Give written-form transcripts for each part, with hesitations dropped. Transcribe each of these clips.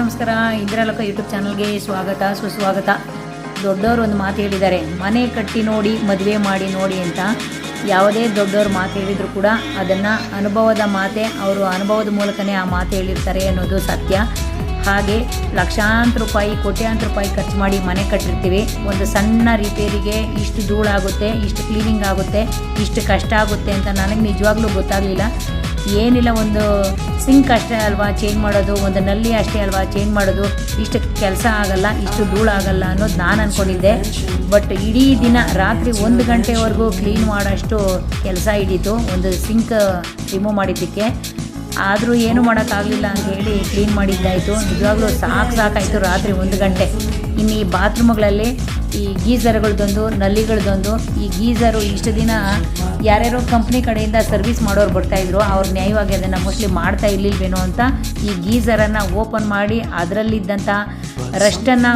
ನಮಸ್ಕಾರ. ಇಂದಿರಾಲೋಕ ಯೂಟ್ಯೂಬ್ ಚಾನಲ್ಗೆ ಸ್ವಾಗತ ಸುಸ್ವಾಗತ. ದೊಡ್ಡವರು ಒಂದು ಮಾತು ಹೇಳಿದ್ದಾರೆ, ಮನೆ ಕಟ್ಟಿ ನೋಡಿ ಮದುವೆ ಮಾಡಿ ನೋಡಿ ಅಂತ. ಯಾವುದೇ ದೊಡ್ಡವರು ಮಾತು ಹೇಳಿದರೂ ಕೂಡ ಅದನ್ನು ಅನುಭವದ ಮಾತೆ, ಅವರು ಅನುಭವದ ಮೂಲಕನೇ ಆ ಮಾತು ಹೇಳಿರ್ತಾರೆ ಅನ್ನೋದು ಸತ್ಯ. ಹಾಗೆ ಲಕ್ಷಾಂತರ ರೂಪಾಯಿ ಕೋಟ್ಯಾಂತರ ರೂಪಾಯಿ ಖರ್ಚು ಮಾಡಿ ಮನೆ ಕಟ್ಟಿರ್ತೀವಿ. ಒಂದು ಸಣ್ಣ ರಿಪೇರಿಗೆ ಇಷ್ಟು ಧೂಳಾಗುತ್ತೆ, ಇಷ್ಟು ಕ್ಲೀನಿಂಗ್ ಆಗುತ್ತೆ, ಇಷ್ಟು ಕಷ್ಟ ಆಗುತ್ತೆ ಅಂತ ನನಗೆ ನಿಜವಾಗ್ಲೂ ಗೊತ್ತಾಗಲಿಲ್ಲ. ಏನಿಲ್ಲ, ಒಂದು ಸಿಂಕ್ ಅಷ್ಟೇ ಅಲ್ವಾ ಚೇಂಜ್ ಮಾಡೋದು, ಒಂದು ನಲ್ಲಿ ಅಷ್ಟೇ ಅಲ್ವಾ ಚೇಂಜ್ ಮಾಡೋದು, ಇಷ್ಟು ಕೆಲಸ ಆಗಲ್ಲ, ಇಷ್ಟು ಧೂಳಾಗಲ್ಲ ಅನ್ನೋದು ನಾನು ಅಂದ್ಕೊಂಡಿದ್ದೆ. ಬಟ್ ಇಡೀ ದಿನ ರಾತ್ರಿ 1 ಗಂಟೆವರೆಗೂ ಕ್ಲೀನ್ ಮಾಡೋಷ್ಟು ಕೆಲಸ ಹಿಡೀತು ಒಂದು ಸಿಂಕ್ ರಿಮೂವ್ ಮಾಡಿದ್ದಕ್ಕೆ. ಆದರೂ ಏನು ಮಾಡೋಕ್ಕಾಗಲಿಲ್ಲ ಅಂತ ಹೇಳಿ ಕ್ಲೀನ್ ಮಾಡಿದ್ದಾಯಿತು. ನಿಜವಾಗ್ಲೂ ಸಾಕಾಯಿತು ರಾತ್ರಿ 1 ಗಂಟೆ. ಇನ್ನು ಈ ಬಾತ್ರೂಮ್ಗಳಲ್ಲಿ ಈ ಗೀಝರ್ಗಳದೊಂದು, ನಲ್ಲಿಗಳದೊಂದು. ಈ ಗೀಝರು ಇಷ್ಟು ದಿನ ಯಾರ್ಯಾರೋ ಕಂಪ್ನಿ ಕಡೆಯಿಂದ ಸರ್ವಿಸ್ ಮಾಡೋರು ಬರ್ತಾಯಿದ್ರು, ಅವ್ರು ನ್ಯಾಯವಾಗಿ ಅದನ್ನು ಮೋಸ್ಟ್ಲಿ ಮಾಡ್ತಾ ಇರಲಿಲ್ವೇನೋ ಅಂತ ಈ ಗೀಝರನ್ನು ಓಪನ್ ಮಾಡಿ ಅದರಲ್ಲಿದ್ದಂಥ ರಷ್ಟನ್ನು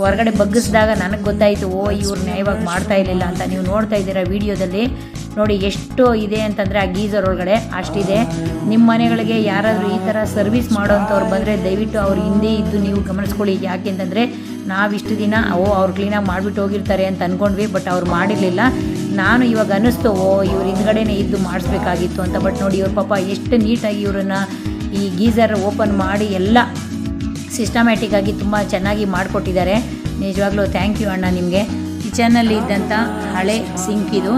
ಹೊರಗಡೆ ಬಗ್ಗಿಸಿದಾಗ ನನಗೆ ಗೊತ್ತಾಯಿತು, ಇವ್ರು ನ್ಯಾಯವಾಗಿ ಮಾಡ್ತಾ ಇರಲಿಲ್ಲ ಅಂತ. ನೀವು ನೋಡ್ತಾ ಇದ್ದೀರಾ ವಿಡಿಯೋದಲ್ಲಿ ನೋಡಿ ಎಷ್ಟು ಇದೆ ಅಂತಂದರೆ ಆ ಗೀಝರ್ ಒಳಗಡೆ ಅಷ್ಟಿದೆ. ನಿಮ್ಮ ಮನೆಗಳಿಗೆ ಯಾರಾದರೂ ಈ ಥರ ಸರ್ವಿಸ್ ಮಾಡೋವಂಥವ್ರು ಬಂದರೆ ದಯವಿಟ್ಟು ಅವ್ರು ಹಿಂದೆ ಇದ್ದು ನೀವು ಗಮನಿಸ್ಕೊಳ್ಳಿ. ಯಾಕೆಂತಂದರೆ ನಾವಿಷ್ಟು ದಿನ ಅವ್ರು ಕ್ಲೀನಾಗಿ ಮಾಡಿಬಿಟ್ಟು ಹೋಗಿರ್ತಾರೆ ಅಂತ ಅಂದ್ಕೊಂಡ್ವಿ, ಬಟ್ ಅವ್ರು ಮಾಡಿರಲಿಲ್ಲ. ನಾನು ಇವಾಗ ಅನ್ನಿಸ್ತು, ಇವ್ರು ಹಿಂದ್ಗಡೆನೇ ಇದ್ದು ಮಾಡಿಸ್ಬೇಕಾಗಿತ್ತು ಅಂತ. ಬಟ್ ನೋಡಿ ಇವ್ರ ಪಾಪ ಎಷ್ಟು ನೀಟಾಗಿ ಇವ್ರನ್ನ ಈ ಗೀಝರ್ ಓಪನ್ ಮಾಡಿ ಎಲ್ಲ ಸಿಸ್ಟಮ್ಯಾಟಿಕ್ಕಾಗಿ ತುಂಬ ಚೆನ್ನಾಗಿ ಮಾಡಿಕೊಟ್ಟಿದ್ದಾರೆ. ನಿಜವಾಗ್ಲೂ ಥ್ಯಾಂಕ್ ಯು ಅಣ್ಣ ನಿಮಗೆ. ಕಿಚನಲ್ಲಿ ಇದ್ದಂಥ ಹಳೆ ಸಿಂಕ್ ಇದು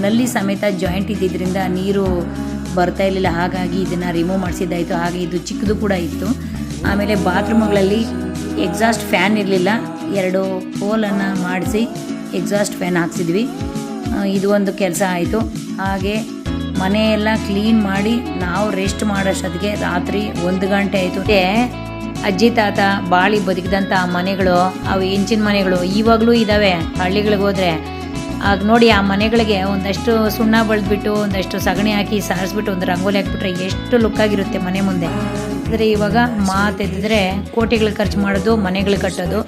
ನಲ್ಲಿ ಸಮೇತ ಜಾಯಿಂಟ್ ಇದ್ದಿದ್ದರಿಂದ ನೀರು ಬರ್ತಾ ಇರಲಿಲ್ಲ, ಹಾಗಾಗಿ ಇದನ್ನು ರಿಮೂವ್ ಮಾಡಿಸಿದ್ದಾಯಿತು. ಹಾಗೆ ಇದು ಚಿಕ್ಕದು ಕೂಡ ಇತ್ತು. ಆಮೇಲೆ ಬಾತ್ರೂಮ್ಗಳಲ್ಲಿ ಎಕ್ಸಾಸ್ಟ್ ಫ್ಯಾನ್ ಇರಲಿಲ್ಲ, 2 ಹೋಲನ್ನು ಮಾಡಿಸಿ ಎಕ್ಸಾಸ್ಟ್ ಫ್ಯಾನ್ ಹಾಕ್ಸಿದ್ವಿ. ಇದು ಒಂದು ಕೆಲಸ ಆಯಿತು. ಹಾಗೆ ಮನೆಯೆಲ್ಲ ಕ್ಲೀನ್ ಮಾಡಿ ನಾವು ರೆಸ್ಟ್ ಮಾಡೋಷ್ಟೊತ್ತಿಗೆ ರಾತ್ರಿ 1 ಗಂಟೆ ಆಯಿತು. ಅಜ್ಜಿ ತಾತ ಬಾಳಿ ಬದುಕಿದಂಥ ಮನೆಗಳು, ಅವು ಹೆಂಚಿನ ಮನೆಗಳು ಇವಾಗಲೂ ಇದ್ದಾವೆ. ಹಳ್ಳಿಗಳಿಗೆ ಹೋದರೆ ಆಗ ನೋಡಿ ಆ ಮನೆಗಳಿಗೆ ಒಂದಷ್ಟು ಸುಣ್ಣ ಬಳ್ದ್ಬಿಟ್ಟು ಒಂದಷ್ಟು ಸಗಣಿ ಹಾಕಿ ಸಾರಿಸ್ಬಿಟ್ಟು ಒಂದು ರಂಗೋಲಿ ಹಾಕ್ಬಿಟ್ರೆ ಎಷ್ಟು ಲುಕ್ಕಾಗಿರುತ್ತೆ ಮನೆ ಮುಂದೆ. ಆದರೆ ಇವಾಗ ಮಾತೆತ್ತಿದ್ರೆ ಕೋಟಿಗಳು ಖರ್ಚು ಮಾಡೋದು, ಮನೆಗಳು ಕಟ್ಟೋದು,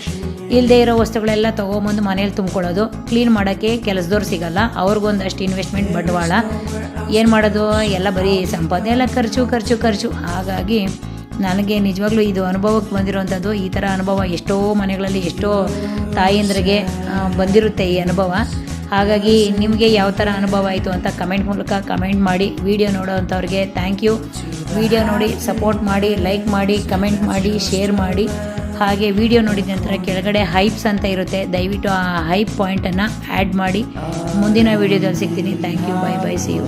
ಇಲ್ಲದೆ ಇರೋ ವಸ್ತುಗಳೆಲ್ಲ ತೊಗೊಂಬಂದು ಮನೇಲಿ ತುಂಬ್ಕೊಳ್ಳೋದು. ಕ್ಲೀನ್ ಮಾಡೋಕ್ಕೆ ಕೆಲಸದವ್ರು ಸಿಗೋಲ್ಲ, ಅವ್ರಿಗೊಂದಷ್ಟು ಇನ್ವೆಸ್ಟ್ಮೆಂಟ್ ಬಂಡವಾಳ. ಏನು ಮಾಡೋದು, ಎಲ್ಲ ಬರೀ ಸಂಪಾದನೆ, ಎಲ್ಲ ಖರ್ಚು. ಹಾಗಾಗಿ ನನಗೆ ನಿಜವಾಗ್ಲೂ ಇದು ಅನುಭವಕ್ಕೆ ಬಂದಿರೋವಂಥದ್ದು. ಈ ಥರ ಅನುಭವ ಎಷ್ಟೋ ಮನೆಗಳಲ್ಲಿ ಎಷ್ಟೋ ತಾಯಂದ್ರಿಗೆ ಬಂದಿರುತ್ತೆ ಈ ಅನುಭವ. ಹಾಗಾಗಿ ನಿಮಗೆ ಯಾವ ಥರ ಅನುಭವ ಆಯಿತು ಅಂತ ಕಮೆಂಟ್ ಮೂಲಕ ಕಮೆಂಟ್ ಮಾಡಿ. ವಿಡಿಯೋ ನೋಡೋವಂಥವ್ರಿಗೆ ಥ್ಯಾಂಕ್ ಯು. ವಿಡಿಯೋ ನೋಡಿ ಸಪೋರ್ಟ್ ಮಾಡಿ, ಲೈಕ್ ಮಾಡಿ, ಕಮೆಂಟ್ ಮಾಡಿ, ಶೇರ್ ಮಾಡಿ. ಹಾಗೆ ವಿಡಿಯೋ ನೋಡಿದ ನಂತರ ಕೆಳಗಡೆ ಹೈಪ್ಸ್ ಅಂತ ಇರುತ್ತೆ, ದಯವಿಟ್ಟು ಆ ಹೈಪ್ ಪಾಯಿಂಟನ್ನು ಆ್ಯಡ್ ಮಾಡಿ. ಮುಂದಿನ ವಿಡಿಯೋದಲ್ಲಿ ಸಿಗ್ತೀನಿ. Thank you. Bye see you.